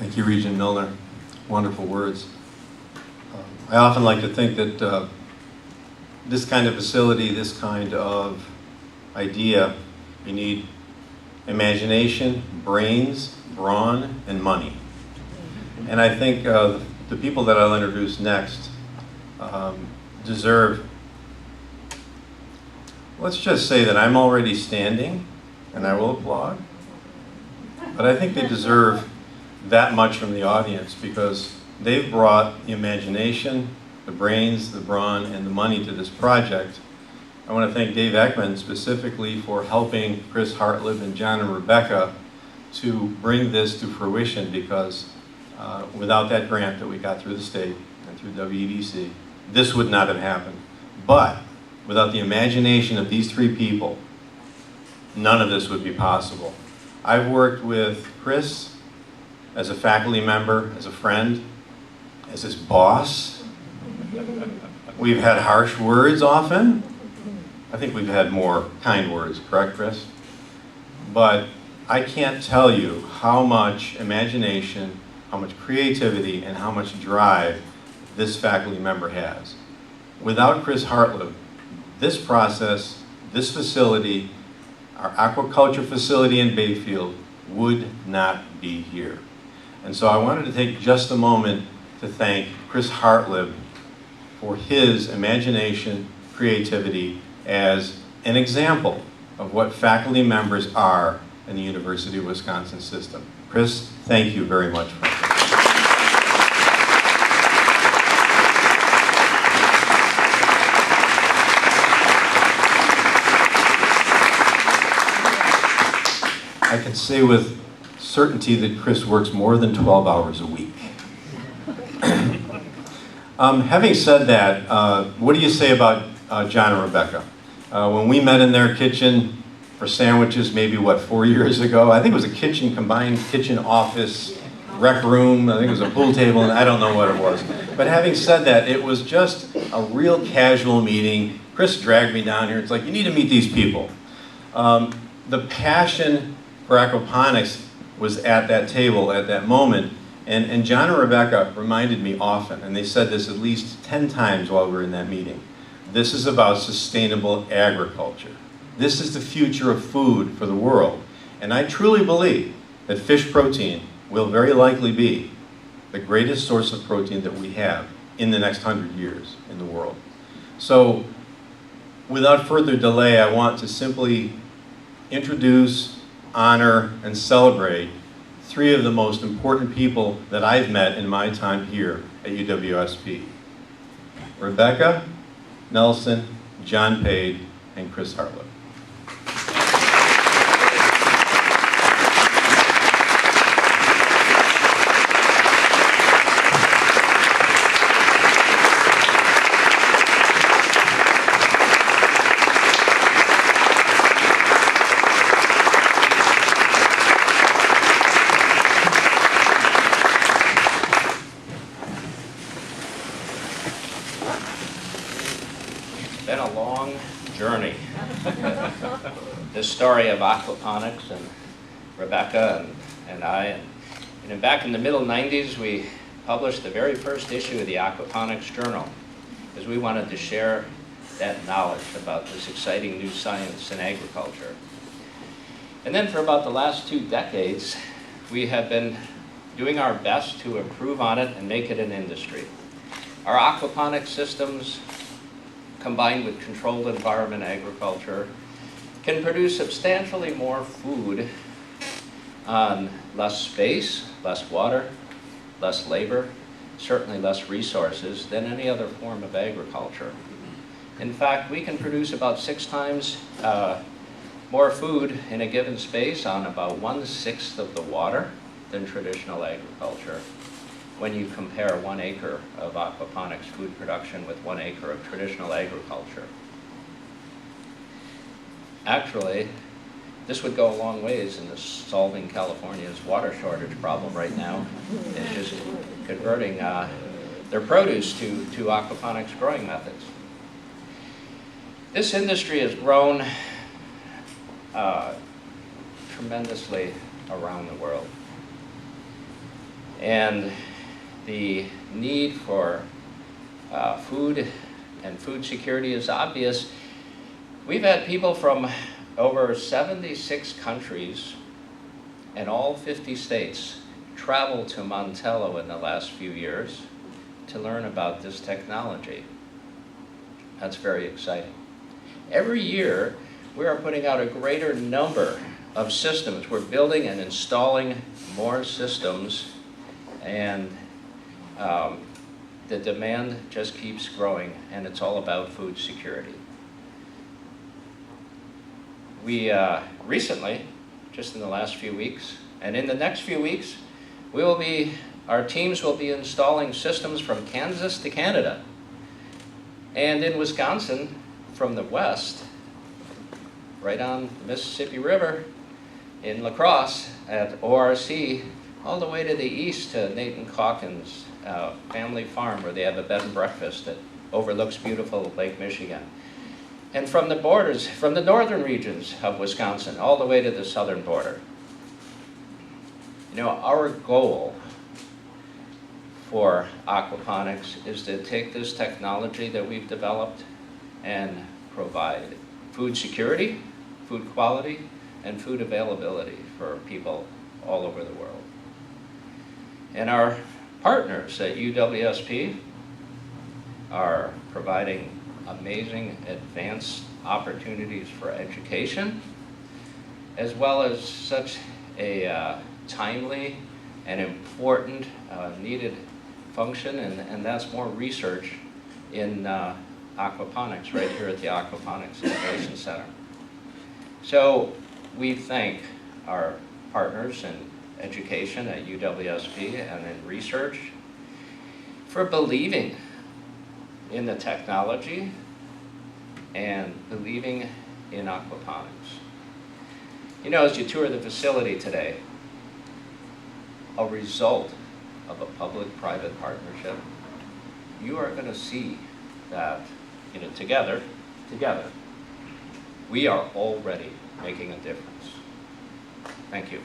Thank you, Regent Milner. Wonderful words. I often like to think that this kind of facility, this kind of idea, you need imagination, brains, brawn, and money. And I think the people that I'll introduce next deserve, let's just say that I'm already standing, and I will applaud, but I think they deserve that much from the audience because they've brought the imagination, the brains, the brawn, and the money to this project. I want to thank Dave Ekman specifically for helping Chris Hartlib and John and Rebecca to bring this to fruition because without that grant that we got through the state and through WEDC, this would not have happened. But without the imagination of these three people, none of this would be possible. I've worked with Chris as a faculty member, as a friend, as his boss. We've had harsh words often. I think we've had more kind words, correct, Chris? But I can't tell you how much imagination, how much creativity, and how much drive this faculty member has. Without Chris Hartlib, this process, this facility, our aquaculture facility in Bayfield would not be here. And so I wanted to take just a moment to thank Chris Hartlib for his imagination, creativity, as an example of what faculty members are in the University of Wisconsin system. Chris, thank you very much for that. I can say with certainty that Chris works more than 12 hours a week. Having said that, what do you say about John and Rebecca? When we met in their kitchen for sandwiches, maybe, 4 years ago? I think it was a kitchen, combined kitchen, office, rec room. I think it was a pool table, and I don't know what it was. But having said that, it was just a real casual meeting. Chris dragged me down here. It's like, you need to meet these people. The passion for aquaponics was at that table at that moment. And John and Rebecca reminded me often, and they said this at least 10 times while we were in that meeting. This is about sustainable agriculture. This is the future of food for the world. And I truly believe that fish protein will very likely be the greatest source of protein that we have in the next 100 years in the world. So without further delay, I want to simply introduce, honor, and celebrate three of the most important people that I've met in my time here at UWSP. Rebecca, Nelson, John Pade, and Chris Hartlib. Been a long journey. This story of aquaponics and Rebecca and I. And back in the middle 90s, we published the very first issue of the Aquaponics Journal because we wanted to share that knowledge about this exciting new science in agriculture. And then for about the last 2 decades, we have been doing our best to improve on it and make it an industry. Our aquaponics systems, combined with controlled environment agriculture, can produce substantially more food on less space, less water, less labor, certainly less resources than any other form of agriculture. In fact, we can produce about 6 times more food in a given space on about 1/6 of the water than traditional agriculture when you compare 1 acre of aquaponics food production with 1 acre of traditional agriculture. Actually, this would go a long ways in solving California's water shortage problem right now. It's just converting their produce to aquaponics growing methods. This industry has grown tremendously around the world. And the need for food and food security is obvious. We've had people from over 76 countries and all 50 states travel to Montello in the last few years to learn about this technology. That's very exciting. Every year, we are putting out a greater number of systems. We're building and installing more systems, and the demand just keeps growing, and it's all about food security. We recently, just in the last few weeks, and in the next few weeks, our teams will be installing systems from Kansas to Canada, and in Wisconsin from the west, right on the Mississippi River, in La Crosse at ORC, all the way to the east to Nathan Calkins' family farm, where they have a bed and breakfast that overlooks beautiful Lake Michigan. And from the borders, from the northern regions of Wisconsin, all the way to the southern border. You know, our goal for aquaponics is to take this technology that we've developed and provide food security, food quality, and food availability for people all over the world. And our partners at UWSP are providing amazing advanced opportunities for education, as well as such a timely and important needed function, and that's more research in aquaponics right here at the Aquaponics Innovation Center. So we thank our partners in education at UWSP and in research for believing in the technology and believing in aquaponics. You know, as you tour the facility today, a result of a public-private partnership, you are going to see that, you know, together, we are already making a difference. Thank you.